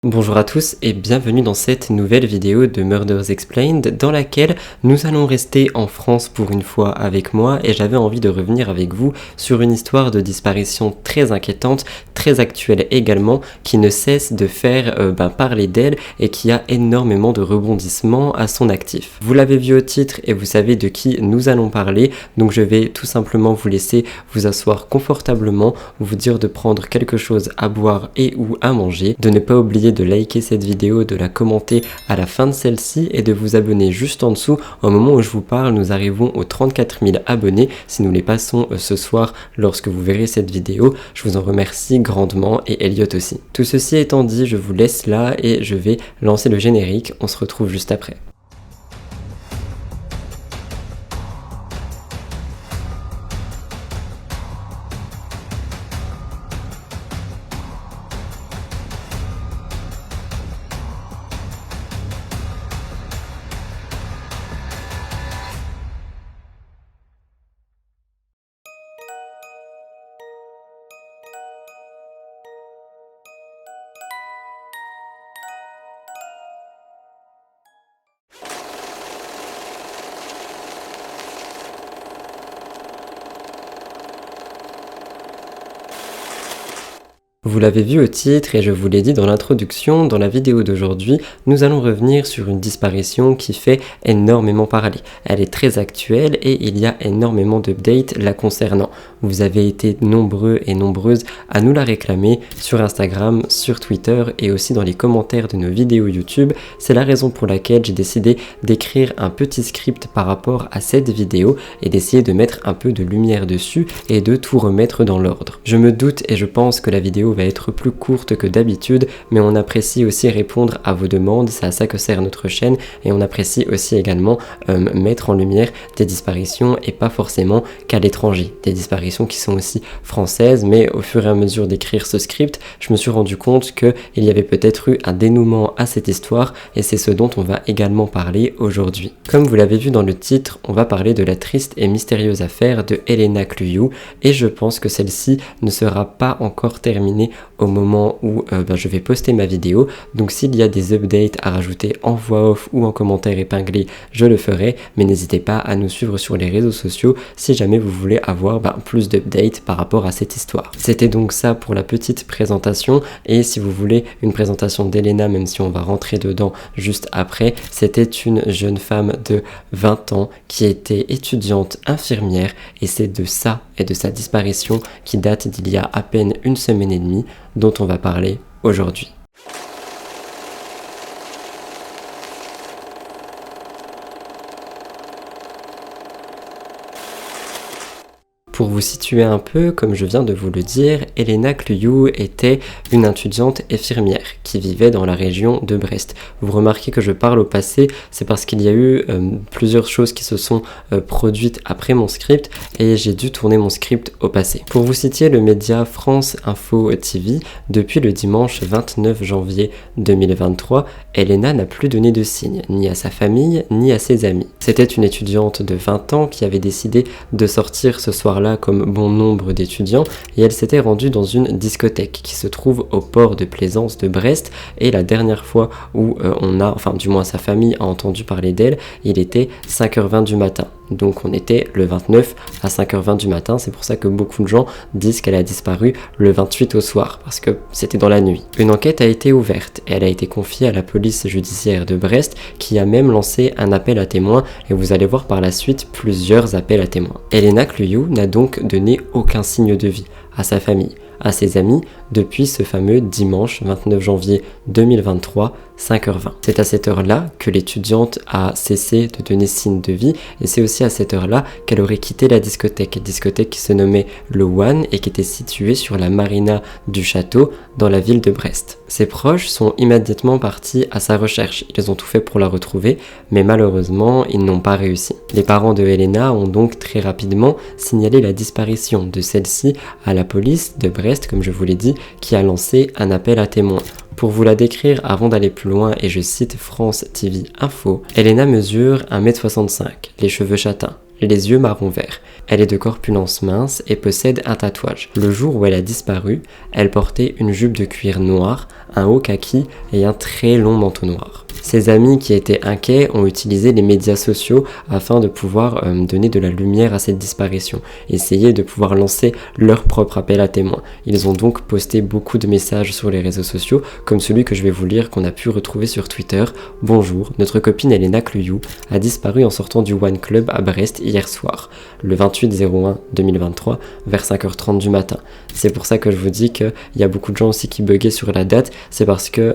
Bonjour à tous et bienvenue dans cette nouvelle vidéo de Murders Explained dans laquelle nous allons rester en France pour une fois avec moi et j'avais envie de revenir avec vous sur une histoire de disparition très inquiétante, très actuelle également, qui ne cesse de faire parler d'elle et qui a énormément de rebondissements à son actif. Vous l'avez vu au titre et vous savez de qui nous allons parler, donc je vais tout simplement vous laisser vous asseoir confortablement, vous dire de prendre quelque chose à boire et ou à manger, de ne pas oublier de liker cette vidéo, de la commenter à la fin de celle-ci et de vous abonner juste en dessous. Au moment où je vous parle, nous arrivons aux 34 000 abonnés. Si nous les passons ce soir lorsque vous verrez cette vidéo, je vous en remercie grandement et Elliot aussi. Tout ceci étant dit, je vous laisse là et je vais lancer le générique. On se retrouve juste après. Vous l'avez vu au titre et je vous l'ai dit dans l'introduction, dans la vidéo d'aujourd'hui, nous allons revenir sur une disparition qui fait énormément parler. Elle est très actuelle et il y a énormément d'updates la concernant. Vous avez été nombreux et nombreuses à nous la réclamer sur Instagram, sur Twitter et aussi dans les commentaires de nos vidéos YouTube. C'est la raison pour laquelle j'ai décidé d'écrire un petit script par rapport à cette vidéo et d'essayer de mettre un peu de lumière dessus et de tout remettre dans l'ordre. Je me doute et je pense que la vidéo va être plus courte que d'habitude, mais on apprécie aussi répondre à vos demandes, c'est à ça que sert notre chaîne, et on apprécie aussi également mettre en lumière des disparitions et pas forcément qu'à l'étranger, des disparitions qui sont aussi françaises, mais au fur et à mesure d'écrire ce script, je me suis rendu compte qu'il y avait peut-être eu un dénouement à cette histoire, et c'est ce dont on va également parler aujourd'hui. Comme vous l'avez vu dans le titre, on va parler de la triste et mystérieuse affaire de Elena Cluyou, et je pense que celle-ci ne sera pas encore terminée au moment où je vais poster ma vidéo. Donc s'il y a des updates à rajouter en voix off ou en commentaire épinglé, je le ferai, mais n'hésitez pas à nous suivre sur les réseaux sociaux si jamais vous voulez avoir plus d'updates par rapport à cette histoire. C'était donc ça pour la petite présentation, et si vous voulez une présentation d'Elena, même si on va rentrer dedans juste après, c'était une jeune femme de 20 ans qui était étudiante infirmière, et c'est de ça et de sa disparition qui date d'il y a à peine une semaine et demie dont on va parler aujourd'hui. Pour vous situer un peu, comme je viens de vous le dire, Elena Cluyou était une étudiante infirmière qui vivait dans la région de Brest. Vous remarquez que je parle au passé, c'est parce qu'il y a eu plusieurs choses qui se sont produites après mon script et j'ai dû tourner mon script au passé. Pour vous citer le média France Info TV, depuis le dimanche 29 janvier 2023, Elena n'a plus donné de signe, ni à sa famille, ni à ses amis. C'était une étudiante de 20 ans qui avait décidé de sortir ce soir-là comme bon nombre d'étudiants, et elle s'était rendue dans une discothèque qui se trouve au port de Plaisance de Brest, et la dernière fois où du moins sa famille a entendu parler d'elle, il était 5h20 du matin. Donc on était le 29 à 5h20 du matin, c'est pour ça que beaucoup de gens disent qu'elle a disparu le 28 au soir, parce que c'était dans la nuit. Une enquête a été ouverte et elle a été confiée à la police judiciaire de Brest, qui a même lancé un appel à témoins, et vous allez voir par la suite plusieurs appels à témoins. Elena Cluyou n'a donc donné aucun signe de vie à sa famille, à ses amis, depuis ce fameux dimanche 29 janvier 2023, 5h20. C'est à cette heure-là que l'étudiante a cessé de donner signe de vie, et c'est aussi à cette heure-là qu'elle aurait quitté la discothèque qui se nommait le One et qui était située sur la marina du château dans la ville de Brest. Ses proches sont immédiatement partis à sa recherche, ils ont tout fait pour la retrouver, mais malheureusement ils n'ont pas réussi. Les parents de Elena ont donc très rapidement signalé la disparition de celle-ci à la police de Brest, comme je vous l'ai dit, qui a lancé un appel à témoins. Pour vous la décrire avant d'aller plus loin, et je cite France TV Info, Elena mesure 1m65, les cheveux châtains, les yeux marron vert. Elle est de corpulence mince et possède un tatouage. Le jour où elle a disparu, elle portait une jupe de cuir noir, un haut kaki et un très long manteau noir. Ses amis qui étaient inquiets ont utilisé les médias sociaux afin de pouvoir donner de la lumière à cette disparition, essayer de pouvoir lancer leur propre appel à témoins. Ils ont donc posté beaucoup de messages sur les réseaux sociaux, comme celui que je vais vous lire qu'on a pu retrouver sur Twitter. Bonjour, notre copine Elena Cluyou a disparu en sortant du One Club à Brest hier soir, le 28/01/2023, vers 5h30 du matin. C'est pour ça que je vous dis qu'il y a beaucoup de gens aussi qui buggaient sur la date, c'est parce que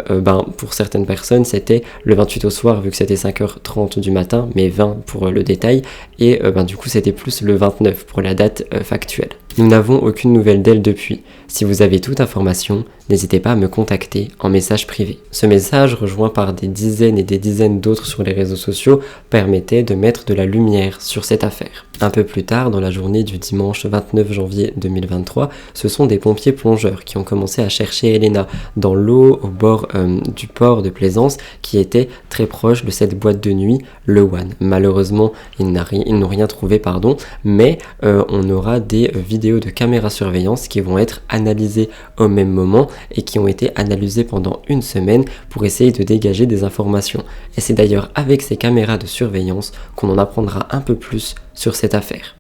pour certaines personnes c'était le 28 au soir vu que c'était 5h30 du matin, mais 20 pour le détail, et du coup c'était plus le 29 pour la date factuelle. Nous n'avons aucune nouvelle d'elle depuis. Si vous avez toute information, n'hésitez pas à me contacter en message privé. Ce message, rejoint par des dizaines et des dizaines d'autres sur les réseaux sociaux, permettait de mettre de la lumière sur cette affaire. Un peu plus tard, dans la journée du dimanche 29 janvier 2023, ce sont des pompiers plongeurs qui ont commencé à chercher Elena dans l'eau au bord du port de Plaisance qui était très proche de cette boîte de nuit, le One. Malheureusement, ils n'ont rien trouvé, mais on aura des vidéos de caméras surveillance qui vont être analysées au même moment et qui ont été analysées pendant une semaine pour essayer de dégager des informations. Et c'est d'ailleurs avec ces caméras de surveillance qu'on en apprendra un peu plus sur cette affaire.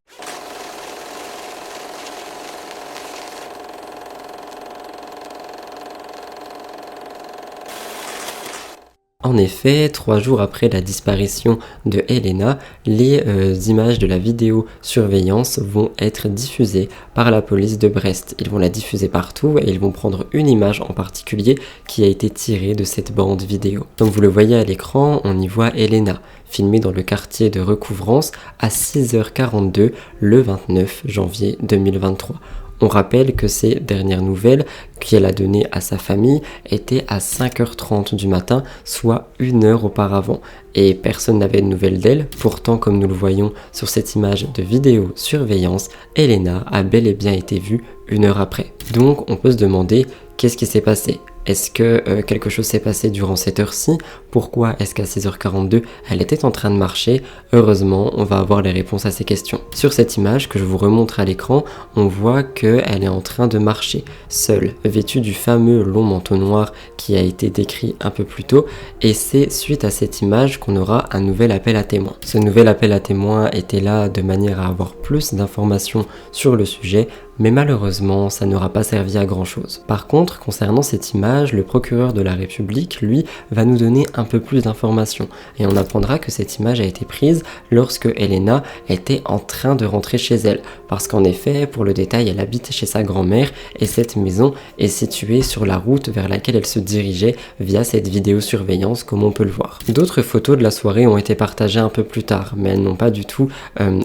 En effet, 3 jours après la disparition de Elena, les images de la vidéosurveillance vont être diffusées par la police de Brest. Ils vont la diffuser partout et ils vont prendre une image en particulier qui a été tirée de cette bande vidéo. Comme vous le voyez à l'écran, on y voit Elena, filmée dans le quartier de Recouvrance à 6h42 le 29 janvier 2023. On rappelle que ces dernières nouvelles qu'elle a données à sa famille étaient à 5h30 du matin, soit 1 heure auparavant. Et personne n'avait de nouvelles d'elle. Pourtant, comme nous le voyons sur cette image de vidéosurveillance, Elena a bel et bien été vue 1 heure après. Donc on peut se demander qu'est-ce qui s'est passé. Est-ce que quelque chose s'est passé durant cette heure-ci? Pourquoi est-ce qu'à 6h42, elle était en train de marcher? Heureusement, on va avoir les réponses à ces questions. Sur cette image que je vous remontre à l'écran, on voit qu'elle est en train de marcher, seule, vêtue du fameux long manteau noir qui a été décrit un peu plus tôt, et c'est suite à cette image qu'on aura un nouvel appel à témoins. Ce nouvel appel à témoins était là de manière à avoir plus d'informations sur le sujet, mais malheureusement, ça n'aura pas servi à grand chose. Par contre, concernant cette image, le procureur de la République, lui, va nous donner un peu plus d'informations. Et on apprendra que cette image a été prise lorsque Elena était en train de rentrer chez elle. Parce qu'en effet, pour le détail, elle habite chez sa grand-mère et cette maison est située sur la route vers laquelle elle se dirigeait via cette vidéosurveillance, comme on peut le voir. D'autres photos de la soirée ont été partagées un peu plus tard, mais elles n'ont pas du tout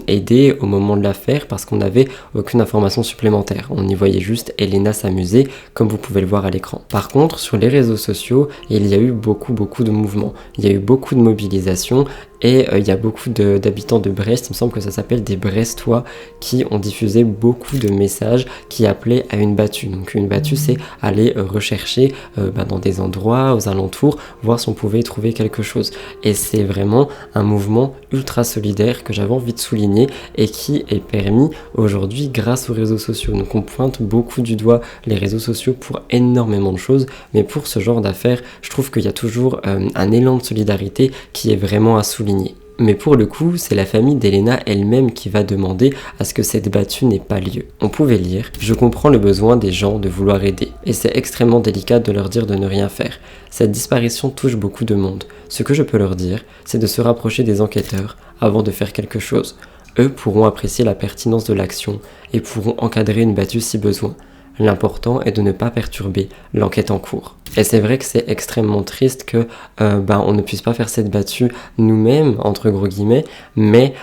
aidé au moment de l'affaire parce qu'on n'avait aucune information supplémentaire. On y voyait juste Elena s'amuser, comme vous pouvez le voir à l'écran. Par contre, sur les réseaux sociaux, il y a eu beaucoup de mouvements. Il y a eu beaucoup de mobilisation et il y a beaucoup d'habitants de Brest, il me semble que ça s'appelle des Brestois, qui ont diffusé beaucoup de messages qui appelaient à une battue. Donc une battue, c'est aller rechercher dans des endroits, aux alentours, voir si on pouvait y trouver quelque chose. Et c'est vraiment un mouvement ultra solidaire que j'avais envie de souligner et qui est permis aujourd'hui grâce aux réseaux sociaux. Donc on pointe beaucoup du doigt les réseaux sociaux pour énormément de choses, mais pour ce genre d'affaires, je trouve qu'il y a toujours un élan de solidarité qui est vraiment à souligner. Mais pour le coup, c'est la famille d'Elena elle-même qui va demander à ce que cette battue n'ait pas lieu. On pouvait lire « Je comprends le besoin des gens de vouloir aider, et c'est extrêmement délicat de leur dire de ne rien faire. Cette disparition touche beaucoup de monde. Ce que je peux leur dire, c'est de se rapprocher des enquêteurs avant de faire quelque chose. Eux pourront apprécier la pertinence de l'action et pourront encadrer une battue si besoin. L'important est de ne pas perturber l'enquête en cours. » Et c'est vrai que c'est extrêmement triste que on ne puisse pas faire cette battue nous-mêmes, entre gros guillemets, mais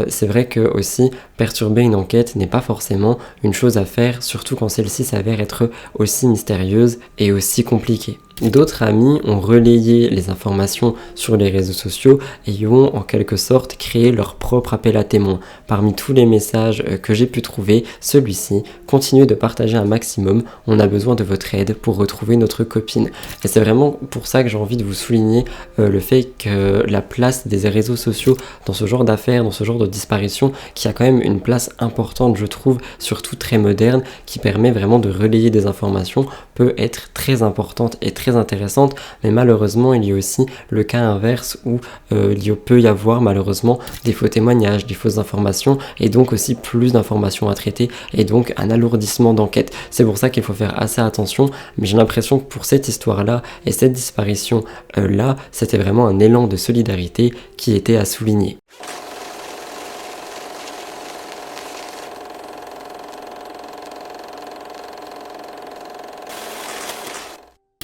c'est vrai que aussi perturber une enquête n'est pas forcément une chose à faire, surtout quand celle-ci s'avère être aussi mystérieuse et aussi compliquée. D'autres amis ont relayé les informations sur les réseaux sociaux et ont en quelque sorte créé leur propre appel à témoins. Parmi tous les messages que j'ai pu trouver, celui-ci: continuez de partager un maximum, on a besoin de votre aide pour retrouver notre copine. copine. Et c'est vraiment pour ça que j'ai envie de vous souligner le fait que la place des réseaux sociaux dans ce genre d'affaires, dans ce genre de disparition, qui a quand même une place importante, je trouve, surtout très moderne, qui permet vraiment de relayer des informations, peut être très importante et très intéressante. Mais malheureusement, il y a aussi le cas inverse où il peut y avoir malheureusement des faux témoignages, des fausses informations, et donc aussi plus d'informations à traiter, et donc un alourdissement d'enquête. C'est pour ça qu'il faut faire assez attention, mais j'ai l'impression que pour cette histoire-là et cette disparition-là, c'était vraiment un élan de solidarité qui était à souligner.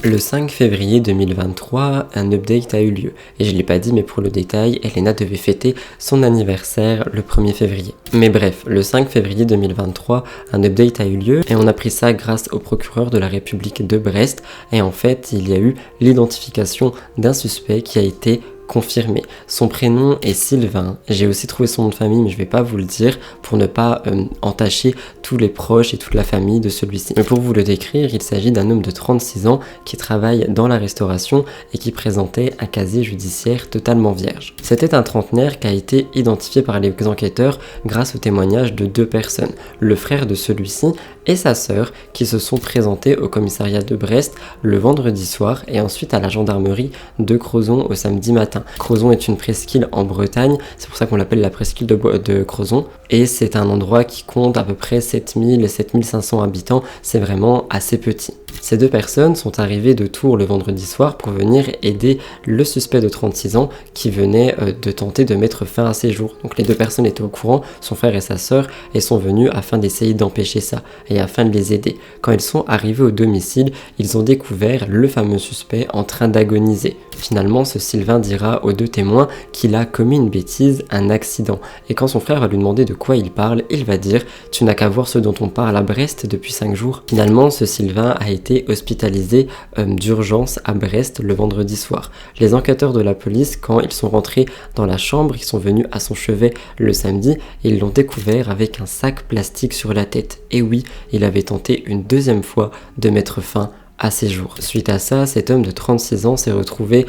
Le 5 février 2023, un update a eu lieu. Et je ne l'ai pas dit, mais pour le détail, Elena devait fêter son anniversaire le 1er février. Mais bref, le 5 février 2023, un update a eu lieu et on a pris ça grâce au procureur de la République de Brest. Et en fait, il y a eu l'identification d'un suspect qui a été confirmé. Son prénom est Sylvain. J'ai aussi trouvé son nom de famille, mais je vais pas vous le dire pour ne pas entacher tous les proches et toute la famille de celui-ci. Mais pour vous le décrire, il s'agit d'un homme de 36 ans qui travaille dans la restauration et qui présentait un casier judiciaire totalement vierge. C'était un trentenaire qui a été identifié par les enquêteurs grâce au témoignage de 2 personnes, le frère de celui-ci et sa sœur, qui se sont présentés au commissariat de Brest le vendredi soir et ensuite à la gendarmerie de Crozon au samedi matin. Crozon est une presqu'île en Bretagne, c'est pour ça qu'on l'appelle la presqu'île de Crozon, et c'est un endroit qui compte à peu près 7000 et 7500 habitants, c'est vraiment assez petit. Ces 2 personnes sont arrivées de Tours le vendredi soir pour venir aider le suspect de 36 ans qui venait de tenter de mettre fin à ses jours. Donc les 2 personnes étaient au courant, son frère et sa sœur, et sont venus afin d'essayer d'empêcher ça et afin de les aider. Quand ils sont arrivés au domicile, ils ont découvert le fameux suspect en train d'agoniser. Finalement, ce Sylvain dira aux 2 témoins qu'il a commis une bêtise, un accident. Et quand son frère va lui demander de quoi il parle, il va dire « Tu n'as qu'à voir ce dont on parle à Brest depuis 5 jours ». Finalement, ce Sylvain a été hospitalisé d'urgence à Brest le vendredi soir. Les enquêteurs de la police, quand ils sont rentrés dans la chambre, ils sont venus à son chevet le samedi et ils l'ont découvert avec un sac plastique sur la tête. Et oui, il avait tenté une 2e fois de mettre fin à ses jours. Suite à ça, cet homme de 36 ans s'est retrouvé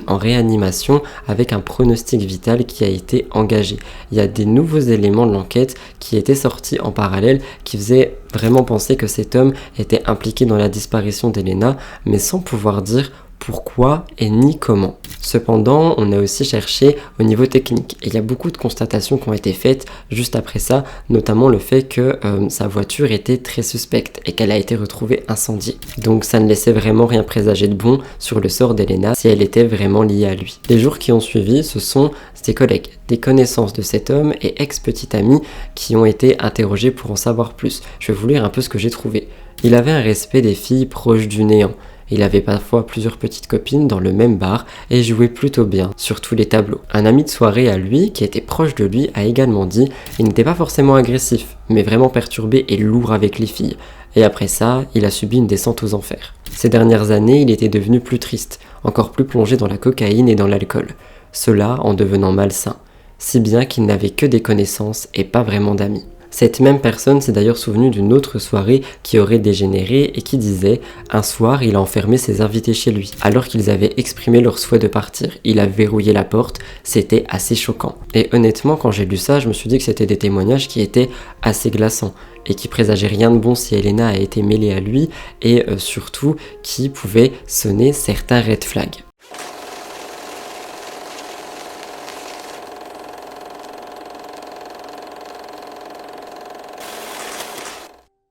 en réanimation avec un pronostic vital qui a été engagé. Il y a des nouveaux éléments de l'enquête qui étaient sortis en parallèle qui faisaient vraiment penser que cet homme était impliqué dans la disparition d'Elena, mais sans pouvoir dire pourquoi et ni comment. Cependant, on a aussi cherché au niveau technique et il y a beaucoup de constatations qui ont été faites juste après ça, notamment le fait que sa voiture était très suspecte et qu'elle a été retrouvée incendiée. Donc ça ne laissait vraiment rien présager de bon sur le sort d'Elena si elle était vraiment liée à lui. Les jours qui ont suivi, ce sont ses collègues, des connaissances de cet homme et ex-petite amie qui ont été interrogés pour en savoir plus. Je vais vous lire un peu ce que j'ai trouvé. Il avait un respect des filles proches du néant. Il avait parfois plusieurs petites copines dans le même bar et jouait plutôt bien sur tous les tableaux. Un ami de soirée à lui, qui était proche de lui, a également dit « Il n'était pas forcément agressif, mais vraiment perturbé et lourd avec les filles. » Et après ça, il a subi une descente aux enfers. Ces dernières années, il était devenu plus triste, encore plus plongé dans la cocaïne et dans l'alcool. Cela en devenant malsain, si bien qu'il n'avait que des connaissances et pas vraiment d'amis. Cette même personne s'est d'ailleurs souvenue d'une autre soirée qui aurait dégénéré et qui disait « Un soir, il a enfermé ses invités chez lui, alors qu'ils avaient exprimé leur souhait de partir. Il a verrouillé la porte, c'était assez choquant. » Et honnêtement, quand j'ai lu ça, je me suis dit que c'était des témoignages qui étaient assez glaçants et qui présageaient rien de bon si Elena a été mêlée à lui et surtout qui pouvaient sonner certains red flags.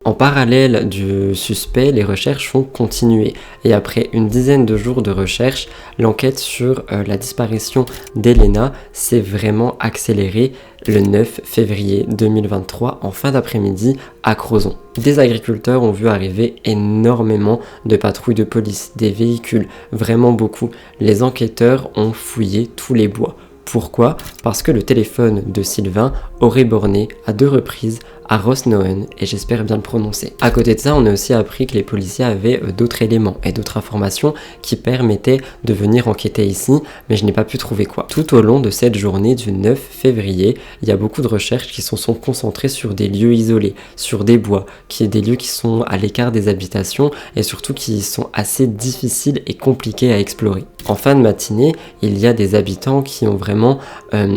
En parallèle du suspect, les recherches ont continué et après une dizaine de jours de recherche, l'enquête sur la disparition d'Elena s'est vraiment accélérée le 9 février 2023 en fin d'après-midi à Crozon. Des agriculteurs ont vu arriver énormément de patrouilles de police, des véhicules, vraiment beaucoup. Les enquêteurs ont fouillé tous les bois. Pourquoi? Parce que le téléphone de Sylvain aurait borné à 2 reprises à Rosnoen, et j'espère bien le prononcer. À côté de ça, on a aussi appris que les policiers avaient d'autres éléments et d'autres informations qui permettaient de venir enquêter ici, mais je n'ai pas pu trouver quoi. Tout au long de cette journée du 9 février, il y a beaucoup de recherches qui se sont concentrées sur des lieux isolés, sur des bois, des lieux qui sont à l'écart des habitations et surtout qui sont assez difficiles et compliqués à explorer. En fin de matinée, il y a des habitants qui ont vraiment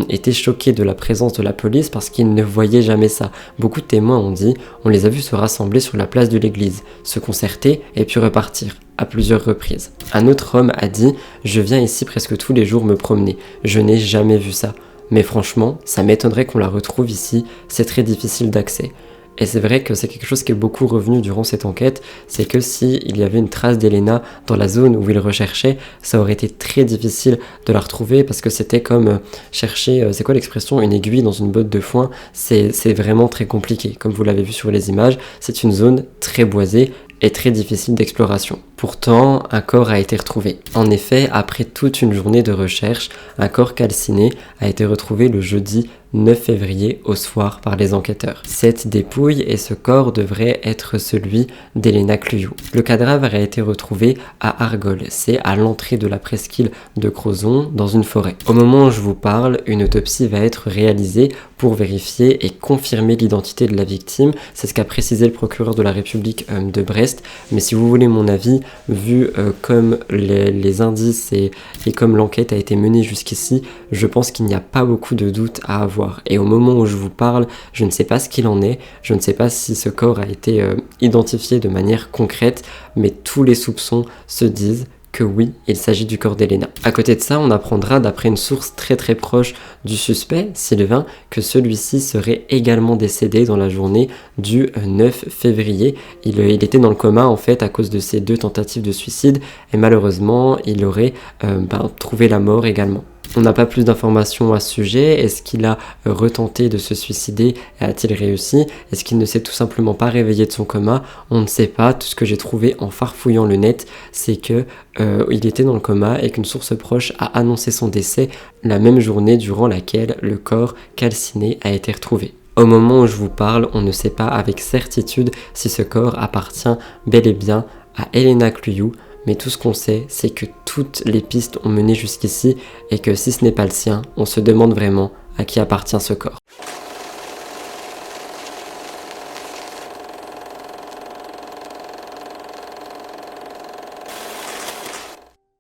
été choqués de la présence de la police parce qu'ils ne voyaient jamais ça. Beaucoup de témoins ont dit, on les a vus se rassembler sur la place de l'église, se concerter et puis repartir, à plusieurs reprises. Un autre homme a dit, je viens ici presque tous les jours me promener, je n'ai jamais vu ça. Mais franchement, ça m'étonnerait qu'on la retrouve ici, c'est très difficile d'accès. Et c'est vrai que c'est quelque chose qui est beaucoup revenu durant cette enquête, c'est que s'il y avait une trace d'Elena dans la zone où il recherchait, ça aurait été très difficile de la retrouver parce que c'était comme chercher, c'est quoi l'expression, une aiguille dans une botte de foin, c'est vraiment très compliqué. Comme vous l'avez vu sur les images, c'est une zone très boisée et très difficile d'exploration. Pourtant, un corps a été retrouvé. En effet, après toute une journée de recherche, un corps calciné a été retrouvé le jeudi 9 février au soir par les enquêteurs. Cette dépouille et ce corps devraient être celui d'Elena Cluyou. Le cadavre a été retrouvé à Argol, c'est à l'entrée de la presqu'île de Crozon, dans une forêt. Au moment où je vous parle, une autopsie va être réalisée pour vérifier et confirmer l'identité de la victime. C'est ce qu'a précisé le procureur de la République de Brest. Mais si vous voulez mon avis, vu comme les indices et comme l'enquête a été menée jusqu'ici, je pense qu'il n'y a pas beaucoup de doutes à avoir. Et au moment où je vous parle, je ne sais pas ce qu'il en est, je ne sais pas si ce corps a été identifié de manière concrète, mais tous les soupçons se disent que oui, il s'agit du corps d'Elena. À côté de ça, on apprendra d'après une source très proche du suspect, Sylvain, que celui-ci serait également décédé dans la journée du 9 février. Il était dans le coma en fait à cause de ces 2 tentatives de suicide et malheureusement, il aurait trouvé la mort également. On n'a pas plus d'informations à ce sujet. Est-ce qu'il a retenté de se suicider et a-t-il réussi? Est-ce qu'il ne s'est tout simplement pas réveillé de son coma? On ne sait pas. Tout ce que j'ai trouvé en farfouillant le net, c'est que il était dans le coma et qu'une source proche a annoncé son décès la même journée durant laquelle le corps calciné a été retrouvé. Au moment où je vous parle, on ne sait pas avec certitude si ce corps appartient bel et bien à Elena Cluyou, mais tout ce qu'on sait, c'est que toutes les pistes ont mené jusqu'ici et que si ce n'est pas le sien, on se demande vraiment à qui appartient ce corps.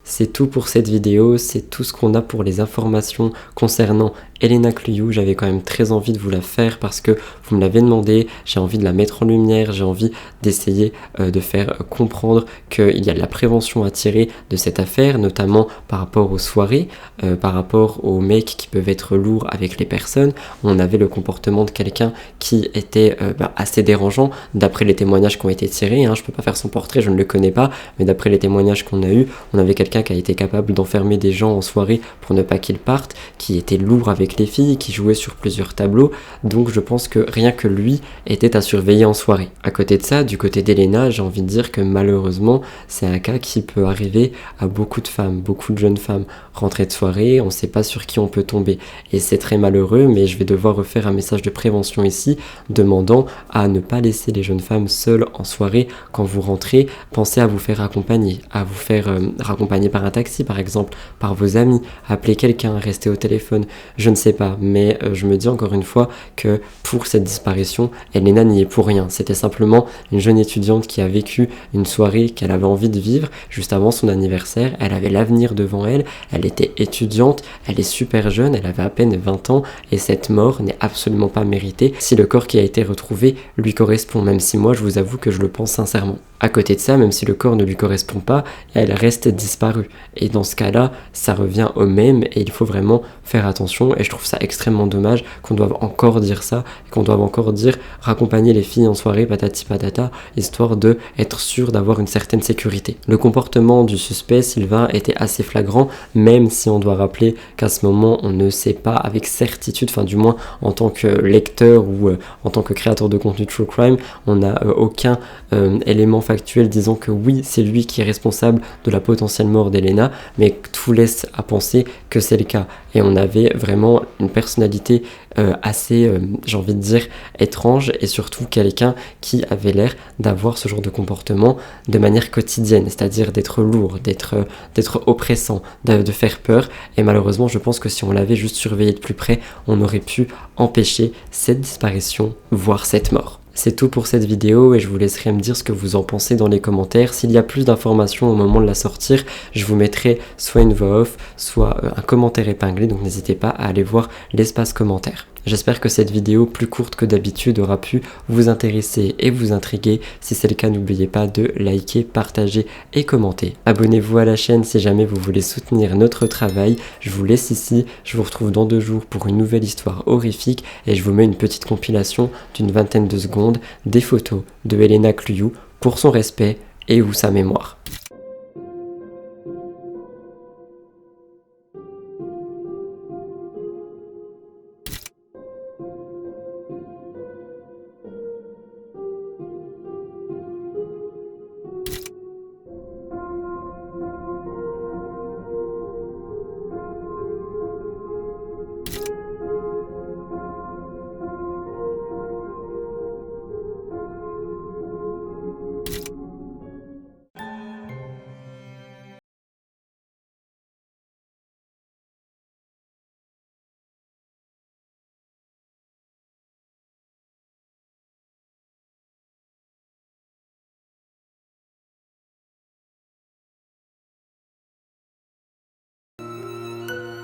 C'est tout pour cette vidéo, c'est tout ce qu'on a pour les informations concernant Elena Cluyou. J'avais quand même très envie de vous la faire parce que vous me l'avez demandé, j'ai envie de la mettre en lumière, j'ai envie d'essayer de faire comprendre qu'il y a de la prévention à tirer de cette affaire, notamment par rapport aux soirées, par rapport aux mecs qui peuvent être lourds avec les personnes. On avait le comportement de quelqu'un qui était assez dérangeant d'après les témoignages qui ont été tirés, je peux pas faire son portrait, je ne le connais pas, mais d'après les témoignages qu'on a eu, on avait quelqu'un qui a été capable d'enfermer des gens en soirée pour ne pas qu'ils partent, qui était lourd avec les filles, qui jouait sur plusieurs tableaux, donc je pense que rien que lui était à surveiller en soirée. À côté de ça, du côté d'Elena, j'ai envie de dire que malheureusement, c'est un cas qui peut arriver à beaucoup de femmes, beaucoup de jeunes femmes. Rentrée de soirée, on ne sait pas sur qui on peut tomber, et c'est très malheureux, mais je vais devoir refaire un message de prévention ici, demandant à ne pas laisser les jeunes femmes seules en soirée. Quand vous rentrez, pensez à vous faire accompagner, à vous faire raccompagner par un taxi par exemple, par vos amis, appeler quelqu'un, rester au téléphone, je ne sais pas, mais je me dis encore une fois que pour cette disparition, Elena n'y est pour rien. C'était simplement une jeune étudiante qui a vécu une soirée qu'elle avait envie de vivre juste avant son anniversaire, elle avait l'avenir devant elle, elle était étudiante, elle est super jeune, elle avait à peine 20 ans et cette mort n'est absolument pas méritée si le corps qui a été retrouvé lui correspond, même si moi je vous avoue que je le pense sincèrement. À côté de ça, même si le corps ne lui correspond pas, elle reste disparue. Et dans ce cas-là, ça revient au même et il faut vraiment faire attention. Et je je trouve ça extrêmement dommage qu'on doive encore dire ça, et qu'on doive encore dire raccompagner les filles en soirée patati patata, histoire de être sûr d'avoir une certaine sécurité. Le comportement du suspect Sylvain était assez flagrant, même si on doit rappeler qu'à ce moment on ne sait pas avec certitude, enfin du moins en tant que lecteur ou en tant que créateur de contenu True Crime, on n'a aucun élément factuel disant que oui, c'est lui qui est responsable de la potentielle mort d'Elena, mais tout laisse à penser que c'est le cas. Et on avait vraiment une personnalité assez, j'ai envie de dire, étrange, et surtout quelqu'un qui avait l'air d'avoir ce genre de comportement de manière quotidienne, c'est-à-dire d'être lourd, d'être oppressant, de faire peur. Et malheureusement, je pense que si on l'avait juste surveillé de plus près, on aurait pu empêcher cette disparition, voire cette mort. C'est tout pour cette vidéo et je vous laisserai me dire ce que vous en pensez dans les commentaires. S'il y a plus d'informations au moment de la sortir, je vous mettrai soit une voix off, soit un commentaire épinglé, donc n'hésitez pas à aller voir l'espace commentaire. J'espère que cette vidéo plus courte que d'habitude aura pu vous intéresser et vous intriguer. Si c'est le cas, n'oubliez pas de liker, partager et commenter. Abonnez-vous à la chaîne si jamais vous voulez soutenir notre travail. Je vous laisse ici, je vous retrouve dans 2 jours pour une nouvelle histoire horrifique et je vous mets une petite compilation d'une vingtaine de secondes des photos de Elena Cluyou pour son respect et ou sa mémoire.